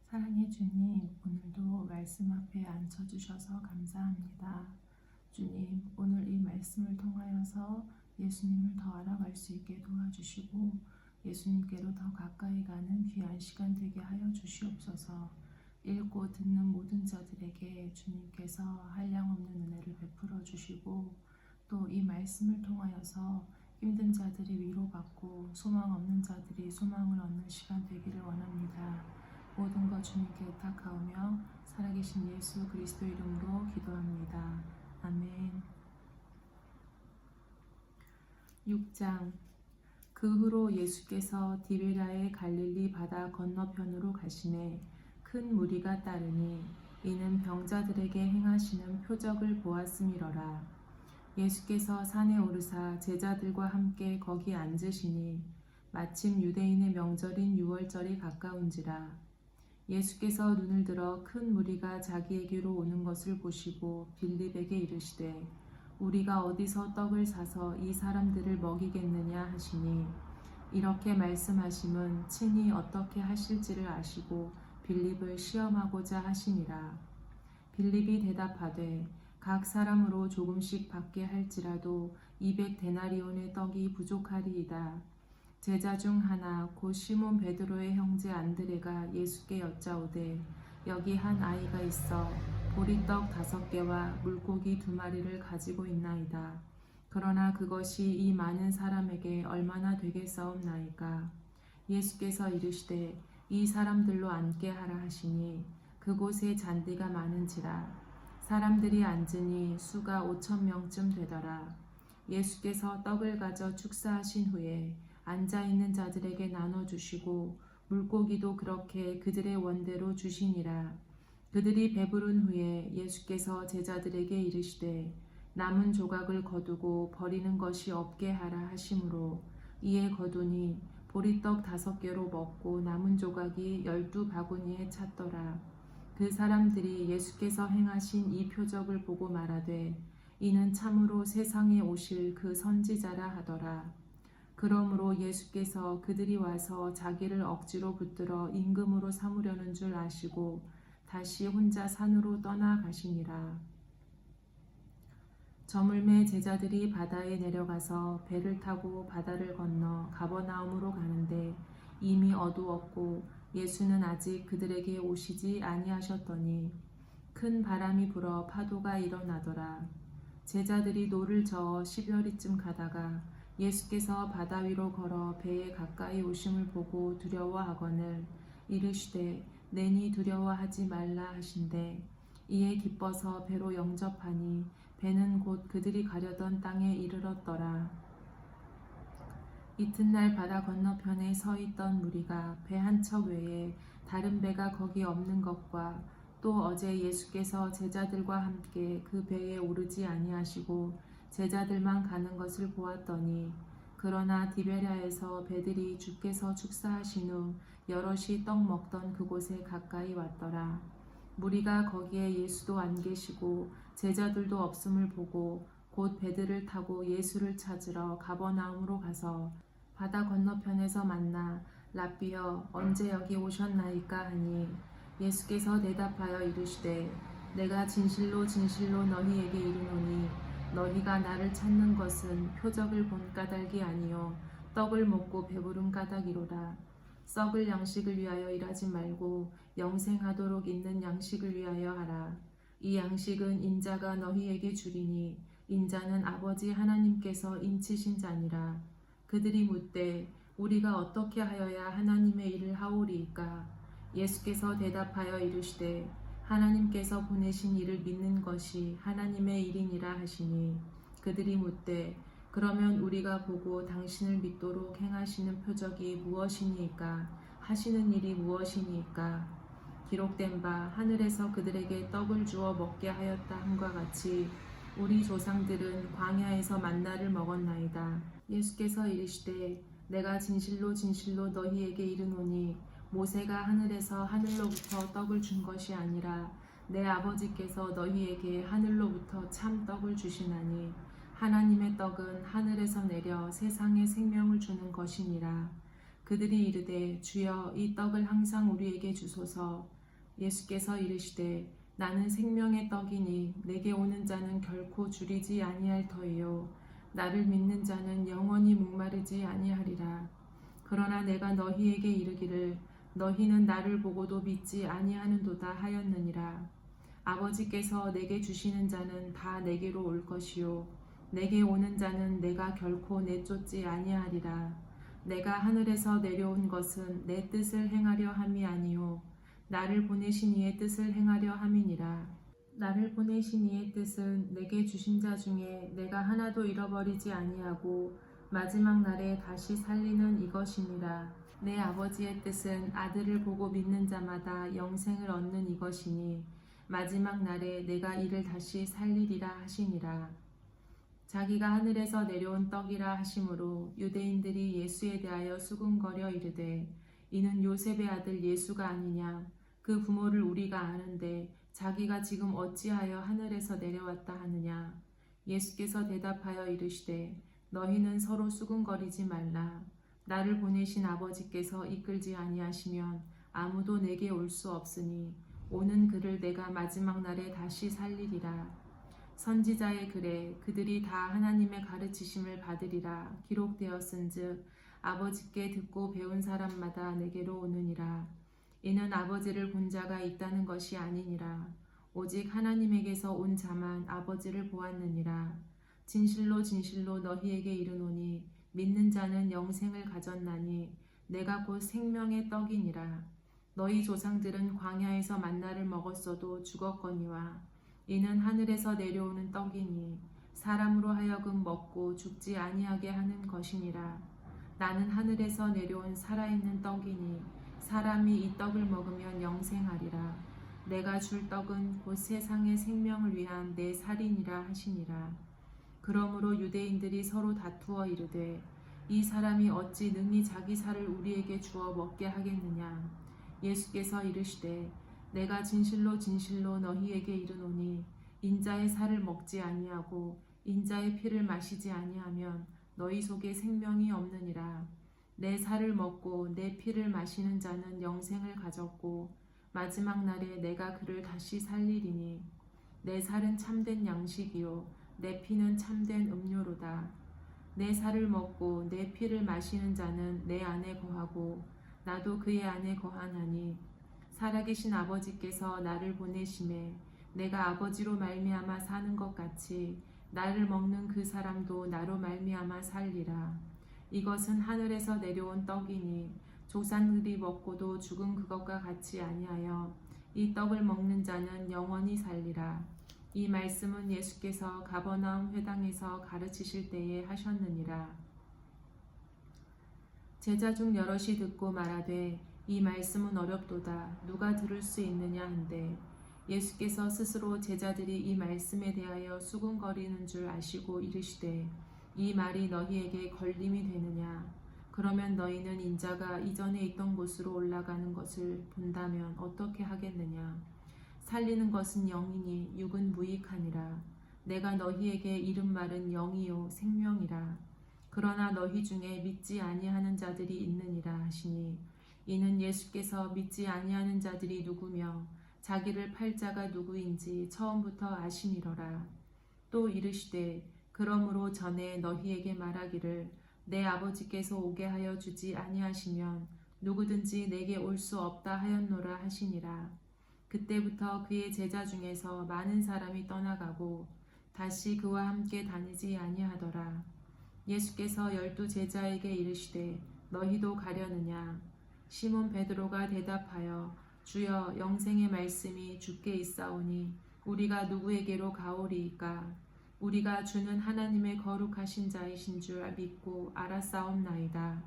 사랑해 주님, 오늘도 말씀 앞에 앉혀주셔서 감사합니다. 주님, 오늘 이 말씀을 통하여서 예수님을 더 알아갈 수 있게 도와주시고 예수님께로 더 가까이 가는 귀한 시간 되게 하여 주시옵소서. 읽고 듣는 모든 자들에게 주님께서 한량없는 은혜를 베풀어 주시고 또 이 말씀을 통하여서 힘든 자들이 위로받고 소망 없는 자들이 소망을 얻는 시간 되기를 원합니다. 모든 것 주님께 의탁하오며 살아계신 예수 그리스도 이름으로 기도합니다. 아멘. 6장. 그 후로 예수께서 디베랴의 갈릴리 바다 건너편으로 가시매 큰 무리가 따르니 이는 병자들에게 행하시는 표적을 보았음이러라. 예수께서 산에 오르사 제자들과 함께 거기 앉으시니 마침 유대인의 명절인 유월절이 가까운지라. 예수께서 눈을 들어 큰 무리가 자기에게로 오는 것을 보시고 빌립에게 이르시되 우리가 어디서 떡을 사서 이 사람들을 먹이겠느냐 하시니 이렇게 말씀하심은 친히 어떻게 하실지를 아시고 빌립을 시험하고자 하시니라. 빌립이 대답하되 각 사람으로 조금씩 받게 할지라도 200데나리온의 떡이 부족하리이다. 제자 중 하나 곧 시몬 베드로의 형제 안드레가 예수께 여짜오되 여기 한 아이가 있어 보리떡 5개와 물고기 2마리를 가지고 있나이다. 그러나 그것이 이 많은 사람에게 얼마나 되겠사옵나이까. 예수께서 이르시되 이 사람들로 앉게 하라 하시니 그곳에 잔디가 많은지라. 사람들이 앉으니 수가 5,000명쯤 되더라. 예수께서 떡을 가져 축사하신 후에 앉아있는 자들에게 나눠주시고 물고기도 그렇게 그들의 원대로 주시니라. 그들이 배부른 후에 예수께서 제자들에게 이르시되 남은 조각을 거두고 버리는 것이 없게 하라 하시므로 이에 거두니 보리떡 5개로 먹고 남은 조각이 12바구니에 찼더라. 그 사람들이 예수께서 행하신 이 표적을 보고 말하되 이는 참으로 세상에 오실 그 선지자라 하더라. 그러므로 예수께서 그들이 와서 자기를 억지로 붙들어 임금으로 삼으려는 줄 아시고 다시 혼자 산으로 떠나가시니라. 저물매 제자들이 바다에 내려가서 배를 타고 바다를 건너 가버나움으로 가는데 이미 어두웠고 예수는 아직 그들에게 오시지 아니하셨더니 큰 바람이 불어 파도가 일어나더라. 제자들이 노를 저어 10여리쯤 가다가 예수께서 바다 위로 걸어 배에 가까이 오심을 보고 두려워하거늘 이르시되 내니 두려워하지 말라 하신대 이에 기뻐서 배로 영접하니 배는 곧 그들이 가려던 땅에 이르렀더라. 이튿날 바다 건너편에 서 있던 무리가 배 한 척 외에 다른 배가 거기 없는 것과 또 어제 예수께서 제자들과 함께 그 배에 오르지 아니하시고 제자들만 가는 것을 보았더니 그러나 디베랴에서 배들이 주께서 축사하신 후 여럿이 떡 먹던 그곳에 가까이 왔더라. 무리가 거기에 예수도 안 계시고 제자들도 없음을 보고 곧 배들을 타고 예수를 찾으러 가버나움으로 가서 바다 건너편에서 만나 랍비여 언제 여기 오셨나이까 하니 예수께서 대답하여 이르시되 내가 진실로 진실로 너희에게 이르노니 너희가 나를 찾는 것은 표적을 본 까닭이 아니요 떡을 먹고 배부른 까닭이로라. 썩을 양식을 위하여 일하지 말고 영생하도록 있는 양식을 위하여 하라. 이 양식은 인자가 너희에게 주리니 인자는 아버지 하나님께서 인치신 자니라. 그들이 묻되 우리가 어떻게 하여야 하나님의 일을 하오리이까. 예수께서 대답하여 이르시되 하나님께서 보내신 이를 믿는 것이 하나님의 일이니라 하시니 그들이 묻되 그러면 우리가 보고 당신을 믿도록 행하시는 표적이 무엇이니이까 하시는 일이 무엇이니이까. 기록된 바 하늘에서 그들에게 떡을 주어 먹게 하였다 함과 같이 우리 조상들은 광야에서 만나를 먹었나이다. 예수께서 이르시되 내가 진실로 진실로 너희에게 이르노니 모세가 하늘에서 하늘로부터 떡을 준 것이 아니라 내 아버지께서 너희에게 하늘로부터 참 떡을 주시나니 하나님의 떡은 하늘에서 내려 세상에 생명을 주는 것이니라. 그들이 이르되 주여 이 떡을 항상 우리에게 주소서. 예수께서 이르시되 나는 생명의 떡이니 내게 오는 자는 결코 줄이지 아니할 터이요 나를 믿는 자는 영원히 목마르지 아니하리라. 그러나 내가 너희에게 이르기를 너희는 나를 보고도 믿지 아니하는도다 하였느니라. 아버지께서 내게 주시는 자는 다 내게로 올 것이요 내게 오는 자는 내가 결코 내쫓지 아니하리라. 내가 하늘에서 내려온 것은 내 뜻을 행하려 함이 아니요 나를 보내신 이의 뜻을 행하려 함이니라. 나를 보내신 이의 뜻은 내게 주신 자 중에 내가 하나도 잃어버리지 아니하고 마지막 날에 다시 살리는 이것이니라. 내 아버지의 뜻은 아들을 보고 믿는 자마다 영생을 얻는 이것이니 마지막 날에 내가 이를 다시 살리리라 하시니라. 자기가 하늘에서 내려온 떡이라 하심으로 유대인들이 예수에 대하여 수군거려 이르되 이는 요셉의 아들 예수가 아니냐. 그 부모를 우리가 아는데 자기가 지금 어찌하여 하늘에서 내려왔다 하느냐. 예수께서 대답하여 이르시되 너희는 서로 수군거리지 말라. 나를 보내신 아버지께서 이끌지 아니하시면 아무도 내게 올 수 없으니 오는 그를 내가 마지막 날에 다시 살리리라. 선지자의 글에 그들이 다 하나님의 가르치심을 받으리라 기록되었은즉 아버지께 듣고 배운 사람마다 내게로 오느니라. 이는 아버지를 본 자가 있다는 것이 아니니라. 오직 하나님에게서 온 자만 아버지를 보았느니라. 진실로 진실로 너희에게 이르노니 믿는 자는 영생을 가졌나니 내가 곧 생명의 떡이니라. 너희 조상들은 광야에서 만나를 먹었어도 죽었거니와 이는 하늘에서 내려오는 떡이니 사람으로 하여금 먹고 죽지 아니하게 하는 것이니라. 나는 하늘에서 내려온 살아있는 떡이니 사람이 이 떡을 먹으면 영생하리라. 내가 줄 떡은 곧 세상의 생명을 위한 내 살이니라 하시니라. 그러므로 유대인들이 서로 다투어 이르되 이 사람이 어찌 능히 자기 살을 우리에게 주어 먹게 하겠느냐. 예수께서 이르시되 내가 진실로 진실로 너희에게 이르노니 인자의 살을 먹지 아니하고 인자의 피를 마시지 아니하면 너희 속에 생명이 없느니라. 내 살을 먹고 내 피를 마시는 자는 영생을 가졌고 마지막 날에 내가 그를 다시 살리리니 내 살은 참된 양식이요 내 피는 참된 음료로다. 내 살을 먹고 내 피를 마시는 자는 내 안에 거하고 나도 그의 안에 거하나니 살아계신 아버지께서 나를 보내심에 내가 아버지로 말미암아 사는 것 같이 나를 먹는 그 사람도 나로 말미암아 살리라. 이것은 하늘에서 내려온 떡이니 조상들이 먹고도 죽은 그것과 같이 아니하여 이 떡을 먹는 자는 영원히 살리라. 이 말씀은 예수께서 가버나움 회당에서 가르치실 때에 하셨느니라. 제자 중 여럿이 듣고 말하되 이 말씀은 어렵도다. 누가 들을 수 있느냐 한데 예수께서 스스로 제자들이 이 말씀에 대하여 수군거리는 줄 아시고 이르시되 이 말이 너희에게 걸림이 되느냐. 그러면 너희는 인자가 이전에 있던 곳으로 올라가는 것을 본다면 어떻게 하겠느냐. 살리는 것은 영이니 육은 무익하니라. 내가 너희에게 이른 말은 영이요 생명이라. 그러나 너희 중에 믿지 아니하는 자들이 있느니라 하시니 이는 예수께서 믿지 아니하는 자들이 누구며 자기를 팔 자가 누구인지 처음부터 아시니로라. 또 이르시되 그러므로 전에 너희에게 말하기를 내 아버지께서 오게 하여 주지 아니하시면 누구든지 내게 올 수 없다 하였노라 하시니라. 그때부터 그의 제자 중에서 많은 사람이 떠나가고 다시 그와 함께 다니지 아니하더라. 예수께서 12 제자에게 이르시되 너희도 가려느냐. 시몬 베드로가 대답하여 주여 영생의 말씀이 주께 있사오니 우리가 누구에게로 가오리이까. 우리가 주는 하나님의 거룩하신 자이신 줄 믿고 알았사옵나이다.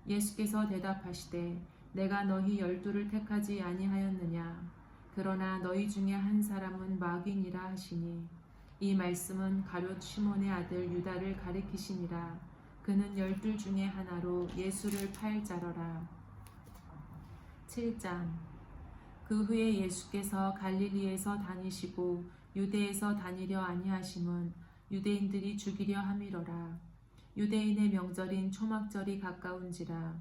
예수께서 대답하시되 내가 너희 12를 택하지 아니하였느냐. 그러나 너희 중에 한 사람은 마귀니라 하시니 이 말씀은 가룟 시몬의 아들 유다를 가리키시니라. 그는 12 중에 하나로 예수를 팔 자러라. 7장. 그 후에 예수께서 갈릴리에서 다니시고 유대에서 다니려 아니하심은 유대인들이 죽이려 함이로라. 유대인의 명절인 초막절이 가까운지라.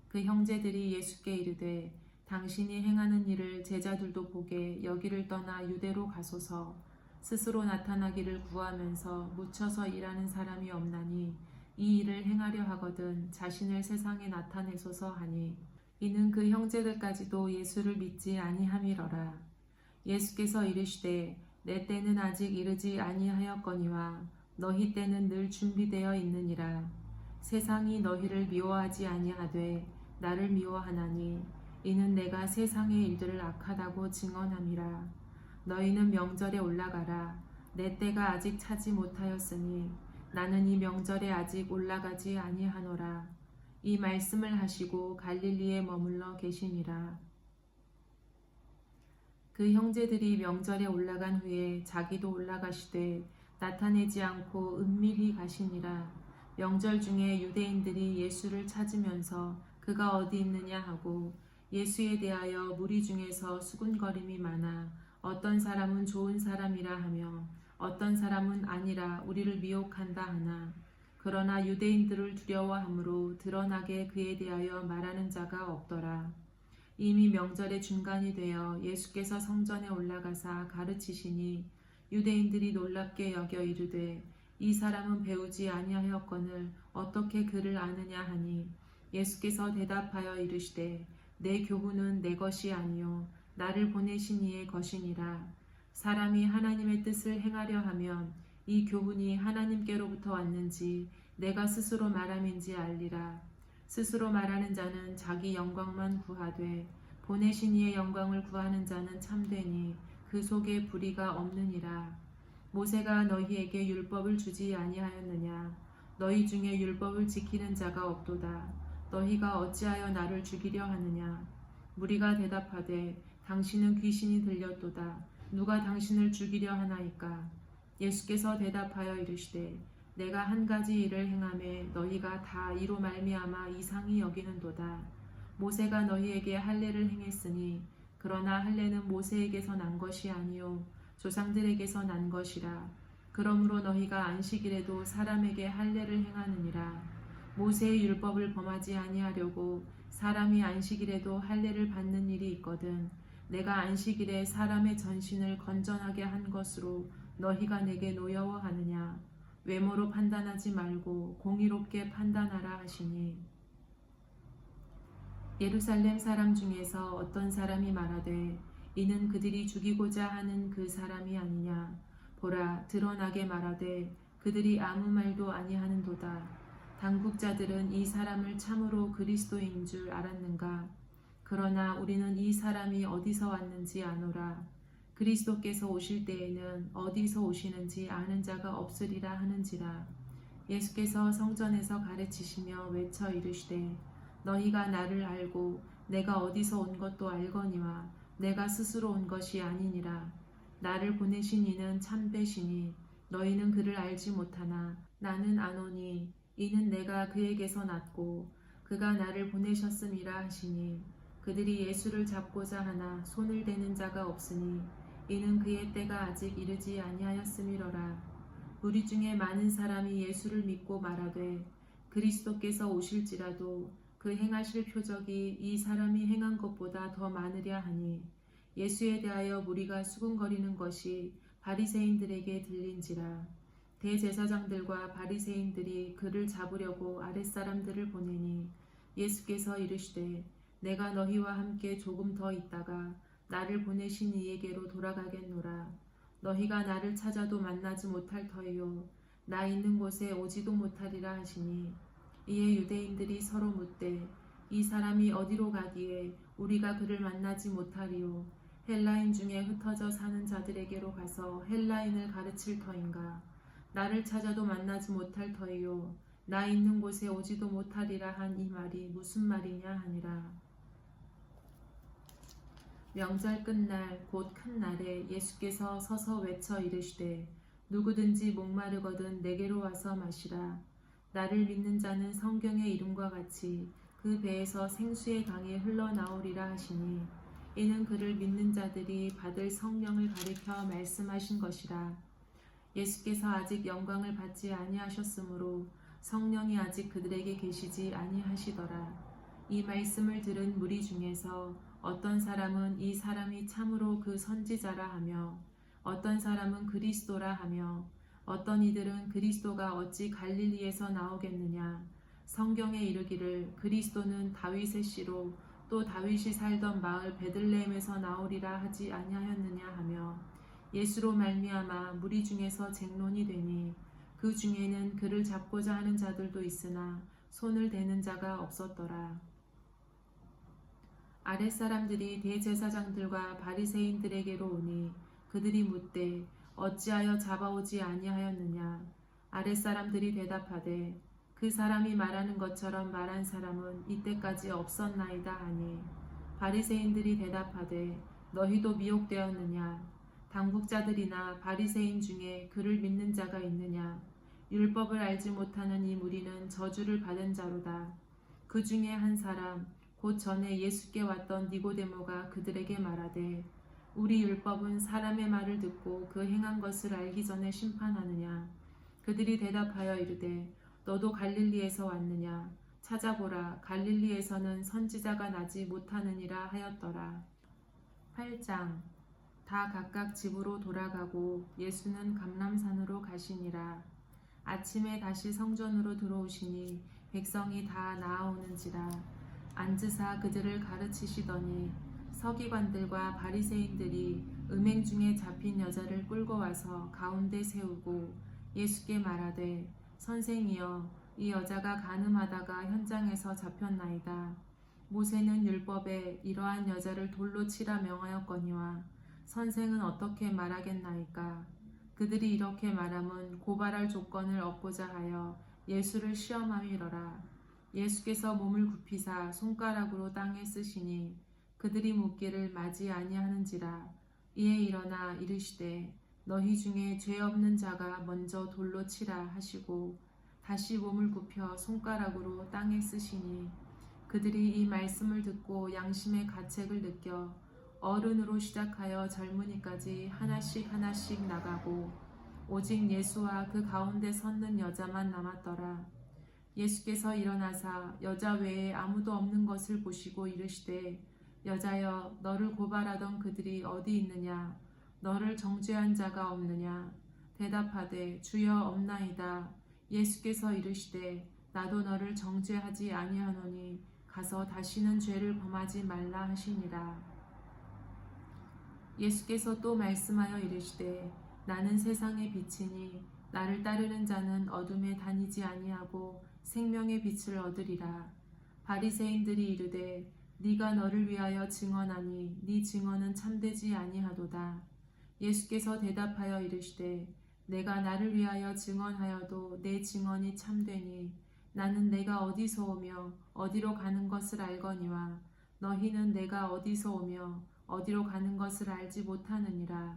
그 형제들이 예수께 이르되 당신이 행하는 일을 제자들도 보게 여기를 떠나 유대로 가소서. 스스로 나타나기를 구하면서 묻혀서 일하는 사람이 없나니 이 일을 행하려 하거든 자신을 세상에 나타내소서 하니 이는 그 형제들까지도 예수를 믿지 아니함이러라. 예수께서 이르시되 내 때는 아직 이르지 아니하였거니와 너희 때는 늘 준비되어 있느니라. 세상이 너희를 미워하지 아니하되 나를 미워하나니 이는 내가 세상의 일들을 악하다고 증언함이라. 너희는 명절에 올라가라. 내 때가 아직 차지 못하였으니 나는 이 명절에 아직 올라가지 아니하노라. 이 말씀을 하시고 갈릴리에 머물러 계시니라. 그 형제들이 명절에 올라간 후에 자기도 올라가시되 나타내지 않고 은밀히 가시니라. 명절 중에 유대인들이 예수를 찾으면서 그가 어디 있느냐 하고 예수에 대하여 무리 중에서 수군거림이 많아 어떤 사람은 좋은 사람이라 하며 어떤 사람은 아니라 우리를 미혹한다 하나 그러나 유대인들을 두려워함으로 드러나게 그에 대하여 말하는 자가 없더라. 이미 명절의 중간이 되어 예수께서 성전에 올라가사 가르치시니 유대인들이 놀랍게 여겨 이르되 이 사람은 배우지 아니하였거늘 어떻게 그를 아느냐 하니 예수께서 대답하여 이르시되 내 교훈은 내 것이 아니요 나를 보내신 이의 것이니라. 사람이 하나님의 뜻을 행하려 하면 이 교훈이 하나님께로부터 왔는지 내가 스스로 말함인지 알리라. 스스로 말하는 자는 자기 영광만 구하되 보내신 이의 영광을 구하는 자는 참되니 그 속에 불의가 없느니라. 모세가 너희에게 율법을 주지 아니하였느냐? 너희 중에 율법을 지키는 자가 없도다. 너희가 어찌하여 나를 죽이려 하느냐? 무리가 대답하되 당신은 귀신이 들렸도다. 누가 당신을 죽이려 하나이까? 예수께서 대답하여 이르시되 내가 한 가지 일을 행하매 너희가 다 이로 말미암아 이상히 여기는도다. 모세가 너희에게 할례를 행했으니 그러나 할례는 모세에게서 난 것이 아니요 조상들에게서 난 것이라. 그러므로 너희가 안식일에도 사람에게 할례를 행하느니라. 모세의 율법을 범하지 아니하려고 사람이 안식일에도 할례를 받는 일이 있거든 내가 안식일에 사람의 전신을 건전하게 한 것으로 너희가 내게 노여워하느냐? 외모로 판단하지 말고 공의롭게 판단하라 하시니 예루살렘 사람 중에서 어떤 사람이 말하되 이는 그들이 죽이고자 하는 그 사람이 아니냐? 보라 드러나게 말하되 그들이 아무 말도 아니하는도다. 당국자들은 이 사람을 참으로 그리스도인 줄 알았는가? 그러나 우리는 이 사람이 어디서 왔는지 아노라. 그리스도께서 오실 때에는 어디서 오시는지 아는 자가 없으리라 하는지라. 예수께서 성전에서 가르치시며 외쳐 이르시되 너희가 나를 알고 내가 어디서 온 것도 알거니와 내가 스스로 온 것이 아니니라. 나를 보내신 이는 참되시니 너희는 그를 알지 못하나 나는 아노니 이는 내가 그에게서 났고 그가 나를 보내셨음이라 하시니 그들이 예수를 잡고자 하나 손을 대는 자가 없으니 이는 그의 때가 아직 이르지 아니하였음이로라. 우리 중에 많은 사람이 예수를 믿고 말하되 그리스도께서 오실지라도 그 행하실 표적이 이 사람이 행한 것보다 더 많으랴 하니 예수에 대하여 무리가 수군거리는 것이 바리새인들에게 들린지라. 대제사장들과 바리새인들이 그를 잡으려고 아랫사람들을 보내니 예수께서 이르시되 내가 너희와 함께 조금 더 있다가 나를 보내신 이에게로 돌아가겠노라. 너희가 나를 찾아도 만나지 못할 터이요 나 있는 곳에 오지도 못하리라 하시니 이에 유대인들이 서로 묻되 이 사람이 어디로 가기에 우리가 그를 만나지 못하리요 헬라인 중에 흩어져 사는 자들에게로 가서 헬라인을 가르칠 터인가? 나를 찾아도 만나지 못할 터이요 나 있는 곳에 오지도 못하리라 한 이 말이 무슨 말이냐 하니라. 명절 끝날 곧 큰 날에 예수께서 서서 외쳐 이르시되 누구든지 목마르거든 내게로 와서 마시라. 나를 믿는 자는 성경의 이름과 같이 그 배에서 생수의 강이 흘러나오리라 하시니 이는 그를 믿는 자들이 받을 성령을 가리켜 말씀하신 것이라. 예수께서 아직 영광을 받지 아니하셨으므로 성령이 아직 그들에게 계시지 아니하시더라. 이 말씀을 들은 무리 중에서 어떤 사람은 이 사람이 참으로 그 선지자라 하며 어떤 사람은 그리스도라 하며 어떤 이들은 그리스도가 어찌 갈릴리에서 나오겠느냐 성경에 이르기를 그리스도는 다윗의 씨로 또 다윗이 살던 마을 베들레헴에서 나오리라 하지 아니하였느냐 하며 예수로 말미암아 무리 중에서 쟁론이 되니 그 중에는 그를 잡고자 하는 자들도 있으나 손을 대는 자가 없었더라. 아랫사람들이 대제사장들과 바리새인들에게로 오니 그들이 묻되 어찌하여 잡아오지 아니하였느냐. 아랫사람들이 대답하되 그 사람이 말하는 것처럼 말한 사람은 이때까지 없었나이다 하니 바리새인들이 대답하되 너희도 미혹되었느냐. 당국자들이나 바리새인 중에 그를 믿는 자가 있느냐. 율법을 알지 못하는 이 무리는 저주를 받은 자로다. 그 중에 한 사람 곧 전에 예수께 왔던 니고데모가 그들에게 말하되 우리 율법은 사람의 말을 듣고 그 행한 것을 알기 전에 심판하느냐. 그들이 대답하여 이르되 너도 갈릴리에서 왔느냐. 찾아보라 갈릴리에서는 선지자가 나지 못하느니라 하였더라. 8장 다 각각 집으로 돌아가고 예수는 감람산으로 가시니라. 아침에 다시 성전으로 들어오시니 백성이 다 나아오는지라. 앉으사 그들을 가르치시더니 서기관들과 바리새인들이 음행 중에 잡힌 여자를 끌고 와서 가운데 세우고 예수께 말하되 선생이여 이 여자가 간음하다가 현장에서 잡혔나이다. 모세는 율법에 이러한 여자를 돌로 치라 명하였거니와 선생은 어떻게 말하겠나이까. 그들이 이렇게 말함은 고발할 조건을 얻고자 하여 예수를 시험함이러라. 예수께서 몸을 굽히사 손가락으로 땅에 쓰시니 그들이 묻기를 마지 아니하는지라. 이에 일어나 이르시되 너희 중에 죄 없는 자가 먼저 돌로 치라 하시고 다시 몸을 굽혀 손가락으로 땅에 쓰시니 그들이 이 말씀을 듣고 양심의 가책을 느껴 어른으로 시작하여 젊은이까지 하나씩 하나씩 나가고 오직 예수와 그 가운데 섰는 여자만 남았더라. 예수께서 일어나사 여자 외에 아무도 없는 것을 보시고 이르시되 여자여 너를 고발하던 그들이 어디 있느냐. 너를 정죄한 자가 없느냐. 대답하되 주여 없나이다. 예수께서 이르시되 나도 너를 정죄하지 아니하노니 가서 다시는 죄를 범하지 말라 하시니라. 예수께서 또 말씀하여 이르시되 나는 세상의 빛이니 나를 따르는 자는 어둠에 다니지 아니하고 생명의 빛을 얻으리라. 바리새인들이 이르되 네가 너를 위하여 증언하니 네 증언은 참되지 아니하도다. 예수께서 대답하여 이르시되 내가 나를 위하여 증언하여도 내 증언이 참되니 나는 내가 어디서 오며 어디로 가는 것을 알거니와 너희는 내가 어디서 오며 어디로 가는 것을 알지 못하느니라.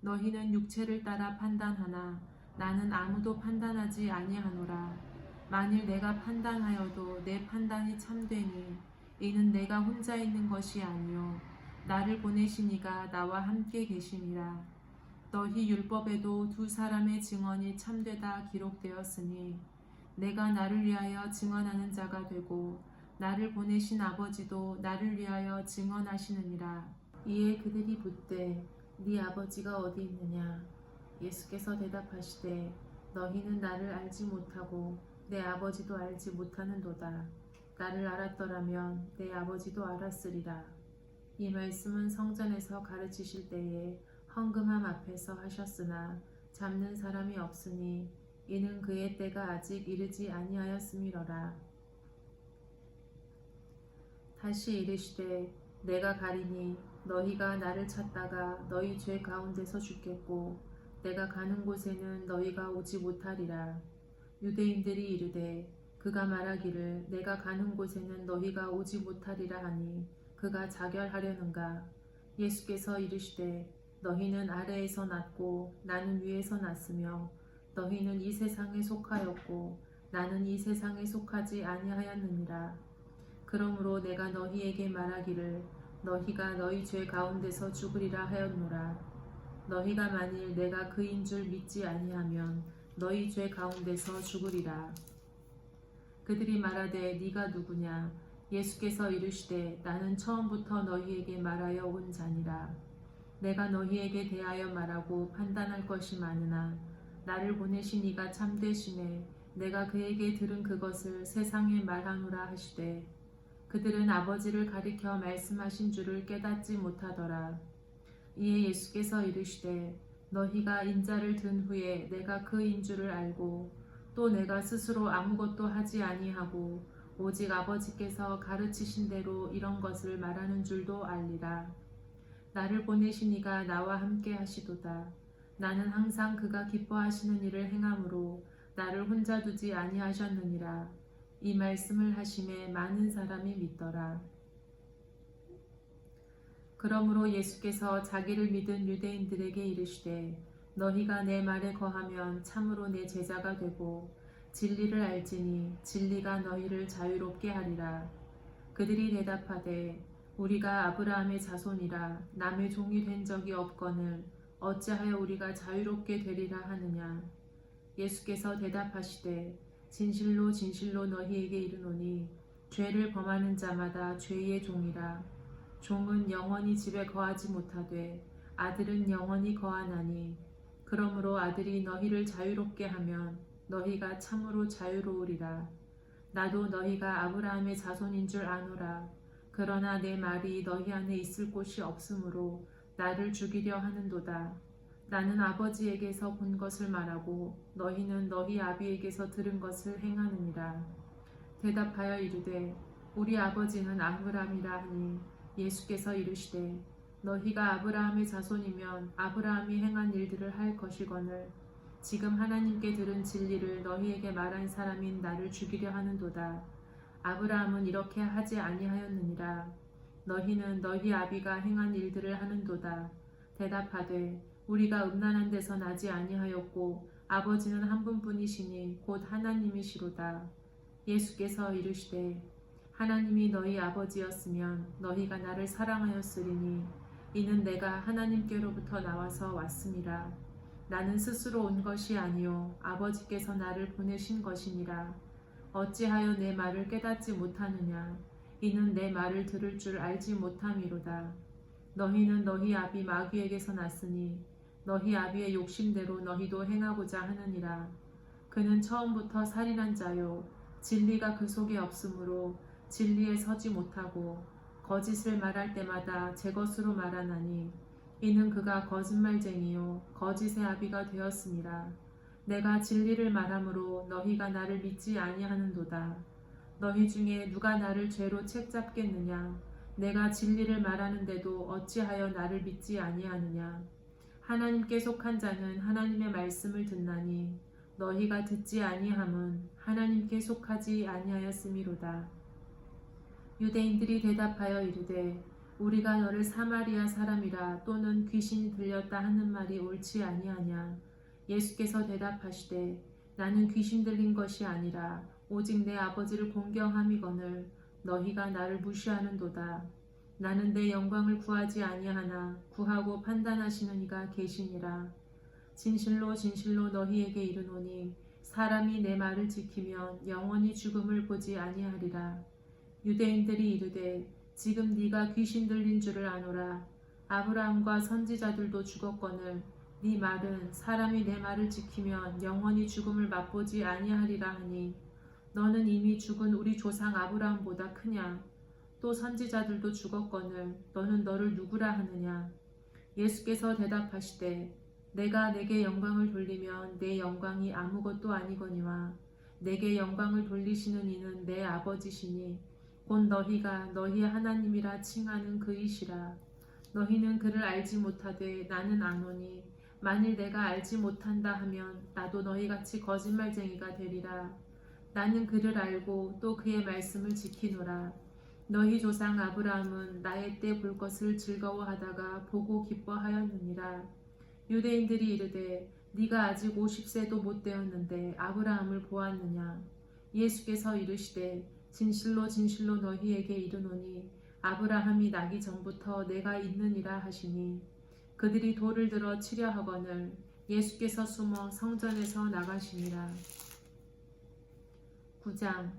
너희는 육체를 따라 판단하나 나는 아무도 판단하지 아니하노라. 만일 내가 판단하여도 내 판단이 참되니 이는 내가 혼자 있는 것이 아니요 나를 보내신 이가 나와 함께 계심이라. 너희 율법에도 두 사람의 증언이 참되다 기록되었으니 내가 나를 위하여 증언하는 자가 되고 나를 보내신 아버지도 나를 위하여 증언하시느니라. 이에 그들이 묻되 네 아버지가 어디 있느냐. 예수께서 대답하시되 너희는 나를 알지 못하고 내 아버지도 알지 못하는도다. 나를 알았더라면 내 아버지도 알았으리라. 이 말씀은 성전에서 가르치실 때에 헌금함 앞에서 하셨으나 잡는 사람이 없으니 이는 그의 때가 아직 이르지 아니하였음이러라. 다시 이르시되 내가 가리니 너희가 나를 찾다가 너희 죄 가운데서 죽겠고 내가 가는 곳에는 너희가 오지 못하리라. 유대인들이 이르되 그가 말하기를 내가 가는 곳에는 너희가 오지 못하리라 하니 그가 자결하려는가. 예수께서 이르시되 너희는 아래에서 났고 나는 위에서 났으며 너희는 이 세상에 속하였고 나는 이 세상에 속하지 아니하였느니라. 그러므로 내가 너희에게 말하기를 너희가 너희 죄 가운데서 죽으리라 하였노라. 너희가 만일 내가 그인 줄 믿지 아니하면 너희 죄 가운데서 죽으리라. 그들이 말하되 네가 누구냐. 예수께서 이르시되 나는 처음부터 너희에게 말하여 온 자니라. 내가 너희에게 대하여 말하고 판단할 것이 많으나 나를 보내신 이가 참되심에 내가 그에게 들은 그것을 세상에 말하노라 하시되 그들은 아버지를 가리켜 말씀하신 줄을 깨닫지 못하더라. 이에 예수께서 이르시되 너희가 인자를 든 후에 내가 그인 줄을 알고 또 내가 스스로 아무것도 하지 아니하고 오직 아버지께서 가르치신 대로 이런 것을 말하는 줄도 알리라. 나를 보내신 이가 나와 함께 하시도다. 나는 항상 그가 기뻐하시는 일을 행함으로 나를 혼자 두지 아니하셨느니라. 이 말씀을 하심에 많은 사람이 믿더라. 그러므로 예수께서 자기를 믿은 유대인들에게 이르시되 너희가 내 말에 거하면 참으로 내 제자가 되고 진리를 알지니 진리가 너희를 자유롭게 하리라. 그들이 대답하되 우리가 아브라함의 자손이라 남의 종이 된 적이 없거늘 어찌하여 우리가 자유롭게 되리라 하느냐. 예수께서 대답하시되 진실로 진실로 너희에게 이르노니 죄를 범하는 자마다 죄의 종이라. 종은 영원히 집에 거하지 못하되 아들은 영원히 거하나니 그러므로 아들이 너희를 자유롭게 하면 너희가 참으로 자유로우리라. 나도 너희가 아브라함의 자손인 줄 아노라. 그러나 내 말이 너희 안에 있을 곳이 없으므로 나를 죽이려 하는도다. 나는 아버지에게서 본 것을 말하고 너희는 너희 아비에게서 들은 것을 행하느니라. 대답하여 이르되 우리 아버지는 아브라함이라 하니 예수께서 이르시되 너희가 아브라함의 자손이면 아브라함이 행한 일들을 할 것이거늘 지금 하나님께 들은 진리를 너희에게 말한 사람인 나를 죽이려 하는도다. 아브라함은 이렇게 하지 아니하였느니라. 너희는 너희 아비가 행한 일들을 하는도다. 대답하되 우리가 음란한 데서 나지 아니하였고 아버지는 한 분뿐이시니 곧 하나님이시로다. 예수께서 이르시되 하나님이 너희 아버지였으면 너희가 나를 사랑하였으리니 이는 내가 하나님께로부터 나와서 왔음이라. 나는 스스로 온 것이 아니요 아버지께서 나를 보내신 것이니라. 어찌하여 내 말을 깨닫지 못하느냐. 이는 내 말을 들을 줄 알지 못함이로다. 너희는 너희 아비 마귀에게서 났으니 너희 아비의 욕심대로 너희도 행하고자 하느니라. 그는 처음부터 살인한 자요 진리가 그 속에 없으므로 진리에 서지 못하고 거짓을 말할 때마다 제 것으로 말하나니 이는 그가 거짓말쟁이요 거짓의 아비가 되었음이라. 내가 진리를 말함으로 너희가 나를 믿지 아니하는도다. 너희 중에 누가 나를 죄로 책잡겠느냐. 내가 진리를 말하는데도 어찌하여 나를 믿지 아니하느냐. 하나님께 속한 자는 하나님의 말씀을 듣나니 너희가 듣지 아니함은 하나님께 속하지 아니하였음이로다. 유대인들이 대답하여 이르되 우리가 너를 사마리아 사람이라 또는 귀신이 들렸다 하는 말이 옳지 아니하냐. 예수께서 대답하시되 나는 귀신 들린 것이 아니라 오직 내 아버지를 공경함이거늘 너희가 나를 무시하는도다. 나는 내 영광을 구하지 아니하나 구하고 판단하시는 이가 계시니라. 진실로 진실로 너희에게 이르노니 사람이 내 말을 지키면 영원히 죽음을 보지 아니하리라. 유대인들이 이르되 지금 네가 귀신 들린 줄을 아노라. 아브라함과 선지자들도 죽었거늘 네 말은 사람이 내 말을 지키면 영원히 죽음을 맛보지 아니하리라 하니 너는 이미 죽은 우리 조상 아브라함보다 크냐. 또 선지자들도 죽었거늘 너는 너를 누구라 하느냐. 예수께서 대답하시되 내가 내게 영광을 돌리면 내 영광이 아무것도 아니거니와 내게 영광을 돌리시는 이는 내 아버지시니 곧 너희가 너희의 하나님이라 칭하는 그이시라. 너희는 그를 알지 못하되 나는 아노니 만일 내가 알지 못한다 하면 나도 너희같이 거짓말쟁이가 되리라. 나는 그를 알고 또 그의 말씀을 지키노라. 너희 조상 아브라함은 나의 때 볼 것을 즐거워하다가 보고 기뻐하였느니라. 유대인들이 이르되 네가 아직 50세도 못 되었는데 아브라함을 보았느냐. 예수께서 이르시되 진실로 진실로 너희에게 이르노니 아브라함이 나기 전부터 내가 있느니라 하시니 그들이 돌을 들어 치려 하거늘 예수께서 숨어 성전에서 나가시니라. 9장.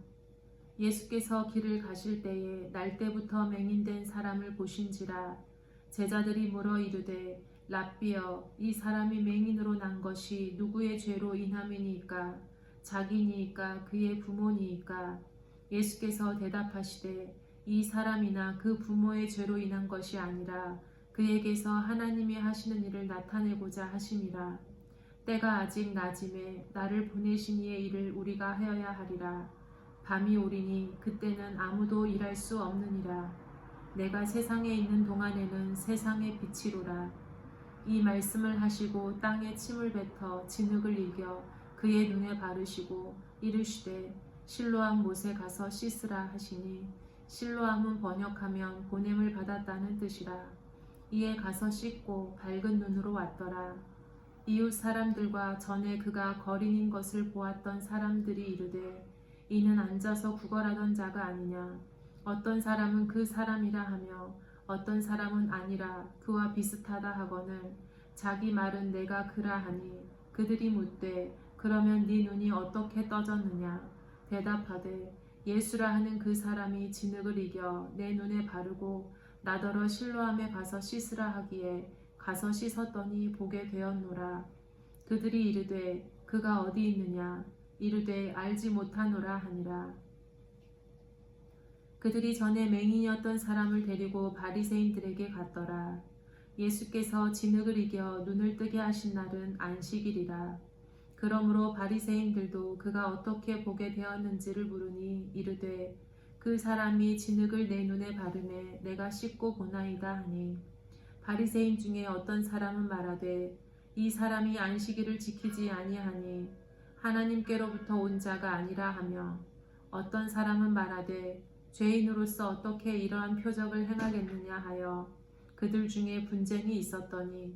예수께서 길을 가실 때에 날때부터 맹인된 사람을 보신지라. 제자들이 물어 이르되 랍비여, 이 사람이 맹인으로 난 것이 누구의 죄로 인함이니이까? 자기니이까 그의 부모니이까? 예수께서 대답하시되 이 사람이나 그 부모의 죄로 인한 것이 아니라 그에게서 하나님이 하시는 일을 나타내고자 하심이라. 때가 아직 낮임에 나를 보내신 이의 일을 우리가 하여야 하리라. 밤이 오리니 그때는 아무도 일할 수 없느니라. 내가 세상에 있는 동안에는 세상의 빛이로라. 이 말씀을 하시고 땅에 침을 뱉어 진흙을 이겨 그의 눈에 바르시고 이르시되 실로암 못에 가서 씻으라 하시니, 실로암은 번역하면 보냄을 받았다는 뜻이라. 이에 가서 씻고 밝은 눈으로 왔더라. 이웃 사람들과 전에 그가 거린인 것을 보았던 사람들이 이르되 이는 앉아서 구걸하던 자가 아니냐. 어떤 사람은 그 사람이라 하며 어떤 사람은 아니라 그와 비슷하다 하거늘 자기 말은 내가 그라 하니, 그들이 묻되 그러면 네 눈이 어떻게 떠졌느냐. 대답하되 예수라 하는 그 사람이 진흙을 이겨 내 눈에 바르고 나더러 실로암에 가서 씻으라 하기에 가서 씻었더니 보게 되었노라. 그들이 이르되 그가 어디 있느냐. 이르되 알지 못하노라 하니라. 그들이 전에 맹인이었던 사람을 데리고 바리새인들에게 갔더라. 예수께서 진흙을 이겨 눈을 뜨게 하신 날은 안식일이라. 그러므로 바리새인들도 그가 어떻게 보게 되었는지를 물으니 이르되 그 사람이 진흙을 내 눈에 바르매 내가 씻고 보나이다 하니, 바리새인 중에 어떤 사람은 말하되 이 사람이 안식일을 지키지 아니하니 하나님께로부터 온 자가 아니라 하며, 어떤 사람은 말하되 죄인으로서 어떻게 이러한 표적을 행하겠느냐 하여 그들 중에 분쟁이 있었더니,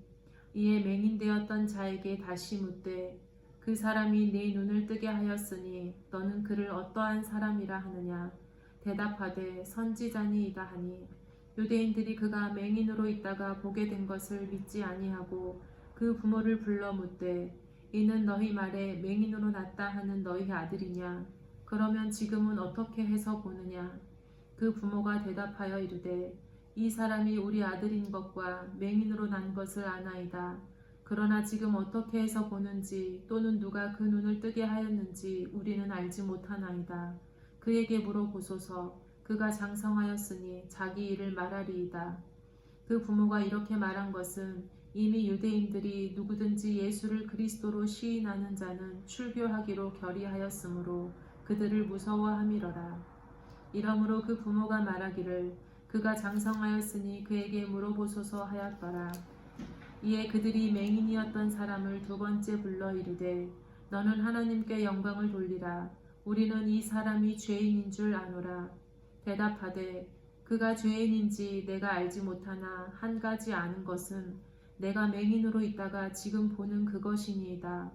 이에 맹인되었던 자에게 다시 묻되 그 사람이 네 눈을 뜨게 하였으니 너는 그를 어떠한 사람이라 하느냐. 대답하되 선지자니이다 하니, 유대인들이 그가 맹인으로 있다가 보게 된 것을 믿지 아니하고 그 부모를 불러 묻되 이는 너희 말에 맹인으로 났다 하는 너희 아들이냐. 그러면 지금은 어떻게 해서 보느냐. 그 부모가 대답하여 이르되 이 사람이 우리 아들인 것과 맹인으로 난 것을 아나이다. 그러나 지금 어떻게 해서 보는지 또는 누가 그 눈을 뜨게 하였는지 우리는 알지 못하나이다. 그에게 물어보소서. 그가 장성하였으니 자기 일을 말하리이다. 그 부모가 이렇게 말한 것은 이미 유대인들이 누구든지 예수를 그리스도로 시인하는 자는 출교하기로 결의하였으므로 그들을 무서워함이러라. 이러므로 그 부모가 말하기를 그가 장성하였으니 그에게 물어보소서 하였더라. 이에 그들이 맹인이었던 사람을 두 번째 불러 이르되 너는 하나님께 영광을 돌리라. 우리는 이 사람이 죄인인 줄 아노라. 대답하되 그가 죄인인지 내가 알지 못하나 한 가지 아는 것은 내가 맹인으로 있다가 지금 보는 그것이니이다.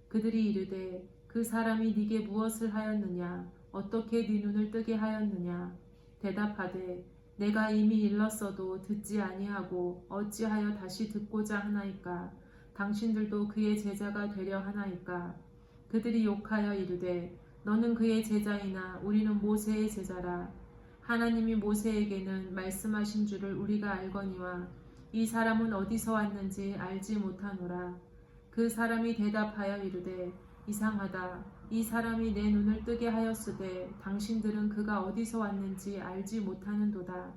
그들이 이르되 그 사람이 네게 무엇을 하였느냐. 어떻게 네 눈을 뜨게 하였느냐. 대답하되 내가 이미 일렀어도 듣지 아니하고 어찌하여 다시 듣고자 하나이까. 당신들도 그의 제자가 되려 하나이까. 그들이 욕하여 이르되 너는 그의 제자이나 우리는 모세의 제자라. 하나님이 모세에게는 말씀하신 줄을 우리가 알거니와 이 사람은 어디서 왔는지 알지 못하노라. 그 사람이 대답하여 이르되 이상하다. 이 사람이 내 눈을 뜨게 하였으되 당신들은 그가 어디서 왔는지 알지 못하는도다.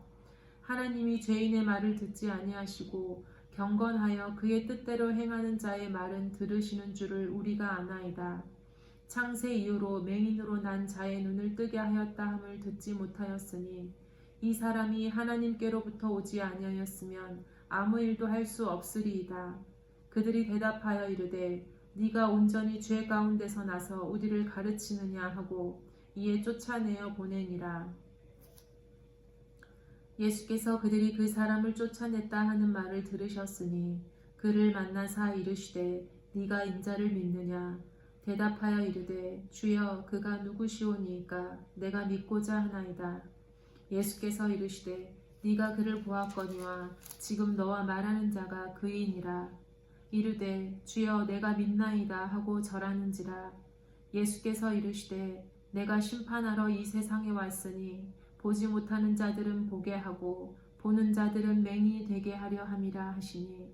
하나님이 죄인의 말을 듣지 아니하시고 경건하여 그의 뜻대로 행하는 자의 말은 들으시는 줄을 우리가 아나이다. 창세 이후로 맹인으로 난 자의 눈을 뜨게 하였다 함을 듣지 못하였으니 이 사람이 하나님께로부터 오지 아니하였으면 아무 일도 할 수 없으리이다. 그들이 대답하여 이르되 네가 온전히 죄 가운데서 나서 우리를 가르치느냐 하고 이에 쫓아내어 보내니라. 예수께서 그들이 그 사람을 쫓아냈다 하는 말을 들으셨으니 그를 만나사 이르시되 네가 인자를 믿느냐. 대답하여 이르되 주여 그가 누구시오니이까. 내가 믿고자 하나이다. 예수께서 이르시되 네가 그를 보았거니와 지금 너와 말하는 자가 그이니라. 이르되 주여 내가 믿나이다 하고 절하는지라. 예수께서 이르시되 내가 심판하러 이 세상에 왔으니 보지 못하는 자들은 보게 하고 보는 자들은 맹인이 되게 하려 함이라 하시니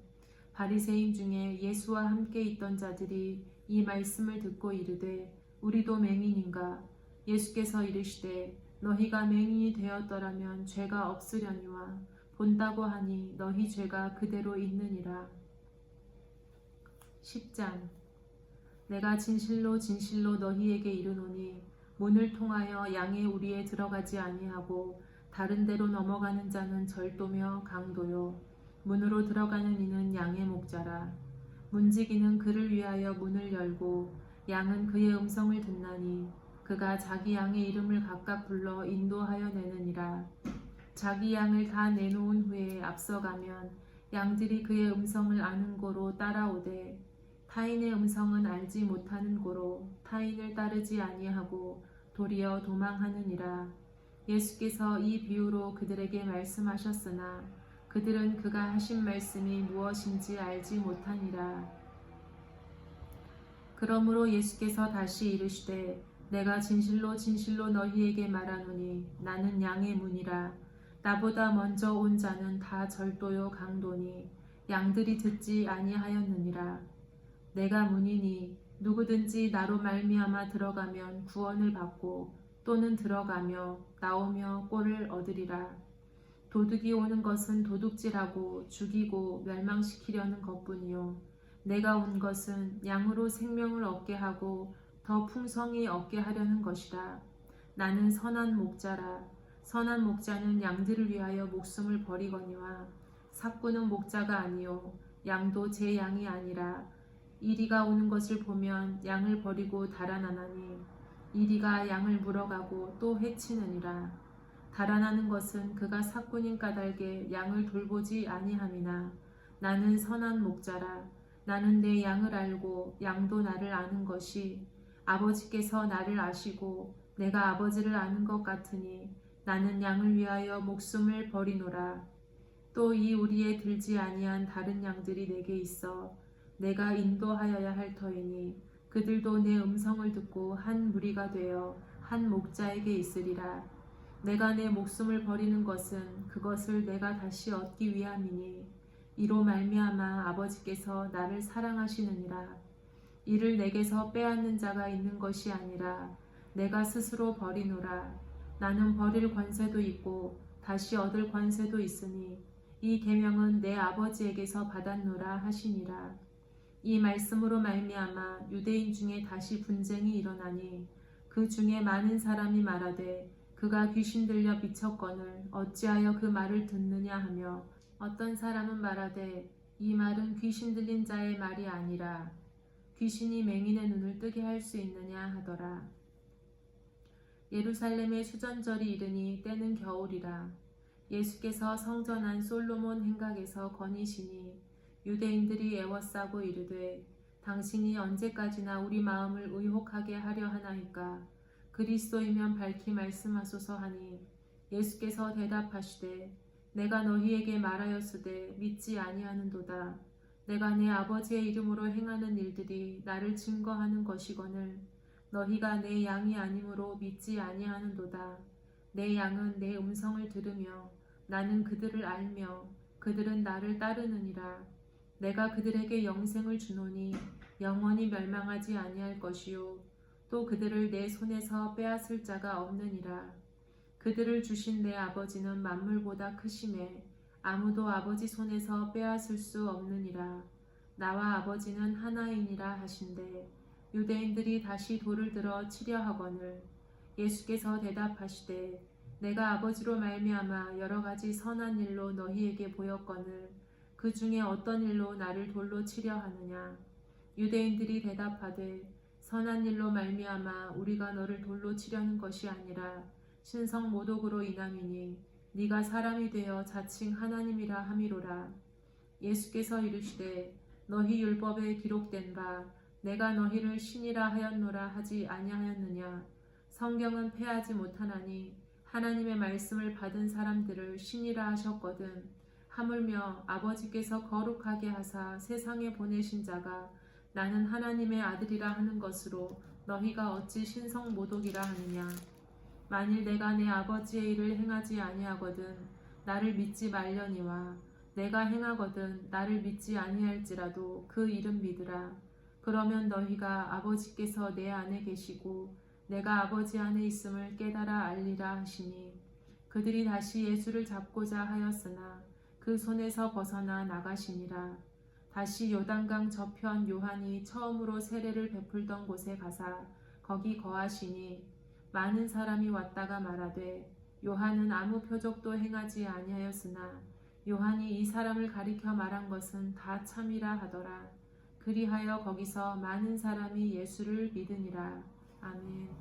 바리새인 중에 예수와 함께 있던 자들이 이 말씀을 듣고 이르되 우리도 맹인인가? 예수께서 이르시되 너희가 맹인이 되었더라면 죄가 없으려니와 본다고 하니 너희 죄가 그대로 있느니라. 10장 내가 진실로 진실로 너희에게 이르노니 문을 통하여 양의 우리에 들어가지 아니하고 다른 데로 넘어가는 자는 절도며 강도요 문으로 들어가는 이는 양의 목자라. 문지기는 그를 위하여 문을 열고 양은 그의 음성을 듣나니 그가 자기 양의 이름을 각각 불러 인도하여 내느니라. 자기 양을 다 내놓은 후에 앞서가면 양들이 그의 음성을 아는 고로 따라오되 타인의 음성은 알지 못하는 고로 타인을 따르지 아니하고 도리어 도망하느니라. 예수께서 이 비유로 그들에게 말씀하셨으나 그들은 그가 하신 말씀이 무엇인지 알지 못하니라. 그러므로 예수께서 다시 이르시되 내가 진실로 진실로 너희에게 말하노니 나는 양의 문이라. 나보다 먼저 온 자는 다 절도요 강도니 양들이 듣지 아니하였느니라. 내가 문이니 누구든지 나로 말미암아 들어가면 구원을 받고 또는 들어가며 나오며 꼴을 얻으리라. 도둑이 오는 것은 도둑질하고 죽이고 멸망시키려는 것뿐이요 내가 온 것은 양으로 생명을 얻게 하고 더 풍성히 얻게 하려는 것이라. 나는 선한 목자라. 선한 목자는 양들을 위하여 목숨을 버리거니와 삭구는 목자가 아니요 양도 제 양이 아니라. 이리가 오는 것을 보면 양을 버리고 달아나나니 이리가 양을 물어가고 또 해치느니라. 달아나는 것은 그가 삭군인 까닭에 양을 돌보지 아니함이나 나는 선한 목자라. 나는 내 양을 알고 양도 나를 아는 것이 아버지께서 나를 아시고 내가 아버지를 아는 것 같으니 나는 양을 위하여 목숨을 버리노라. 또 이 우리에 들지 아니한 다른 양들이 내게 있어 내가 인도하여야 할 터이니 그들도 내 음성을 듣고 한 무리가 되어 한 목자에게 있으리라. 내가 내 목숨을 버리는 것은 그것을 내가 다시 얻기 위함이니 이로 말미암아 아버지께서 나를 사랑하시느니라. 이를 내게서 빼앗는 자가 있는 것이 아니라 내가 스스로 버리노라. 나는 버릴 권세도 있고 다시 얻을 권세도 있으니 이 계명은 내 아버지에게서 받았노라 하시니라. 이 말씀으로 말미암아 유대인 중에 다시 분쟁이 일어나니 그 중에 많은 사람이 말하되 그가 귀신 들려 미쳤거늘 어찌하여 그 말을 듣느냐 하며 어떤 사람은 말하되 이 말은 귀신 들린 자의 말이 아니라 귀신이 맹인의 눈을 뜨게 할 수 있느냐 하더라. 예루살렘의 수전절이 이르니 때는 겨울이라. 예수께서 성전 안 솔로몬 행각에서 거니시니 유대인들이 애워싸고 이르되 당신이 언제까지나 우리 마음을 의혹하게 하려 하나이까? 그리스도이면 밝히 말씀하소서 하니 예수께서 대답하시되 내가 너희에게 말하였으되 믿지 아니하는도다. 내가 내 아버지의 이름으로 행하는 일들이 나를 증거하는 것이거늘 너희가 내 양이 아니므로 믿지 아니하는도다. 내 양은 내 음성을 들으며 나는 그들을 알며 그들은 나를 따르느니라. 내가 그들에게 영생을 주노니 영원히 멸망하지 아니할 것이요 또 그들을 내 손에서 빼앗을 자가 없느니라. 그들을 주신 내 아버지는 만물보다 크심에 아무도 아버지 손에서 빼앗을 수 없느니라. 나와 아버지는 하나이니라 하신대 유대인들이 다시 돌을 들어 치려 하거늘 예수께서 대답하시되 내가 아버지로 말미암아 여러 가지 선한 일로 너희에게 보였거늘 그 중에 어떤 일로 나를 돌로 치려 하느냐? 유대인들이 대답하되 선한 일로 말미암아 우리가 너를 돌로 치려는 것이 아니라 신성 모독으로 인함이니 네가 사람이 되어 자칭 하나님이라 함이로라. 예수께서 이르시되 너희 율법에 기록된 바 내가 너희를 신이라 하였노라 하지 아니하였느냐? 성경은 패하지 못하나니 하나님의 말씀을 받은 사람들을 신이라 하셨거든. 하물며 아버지께서 거룩하게 하사 세상에 보내신 자가 나는 하나님의 아들이라 하는 것으로 너희가 어찌 신성 모독이라 하느냐. 만일 내가 내 아버지의 일을 행하지 아니하거든 나를 믿지 말려니와 내가 행하거든 나를 믿지 아니할지라도 그 일은 믿으라. 그러면 너희가 아버지께서 내 안에 계시고 내가 아버지 안에 있음을 깨달아 알리라 하시니 그들이 다시 예수를 잡고자 하였으나 그 손에서 벗어나 나가시니라. 다시 요단강 저편 요한이 처음으로 세례를 베풀던 곳에 가사 거기 거하시니 많은 사람이 왔다가 말하되 요한은 아무 표적도 행하지 아니하였으나 요한이 이 사람을 가리켜 말한 것은 다 참이라 하더라. 그리하여 거기서 많은 사람이 예수를 믿으니라. 아멘.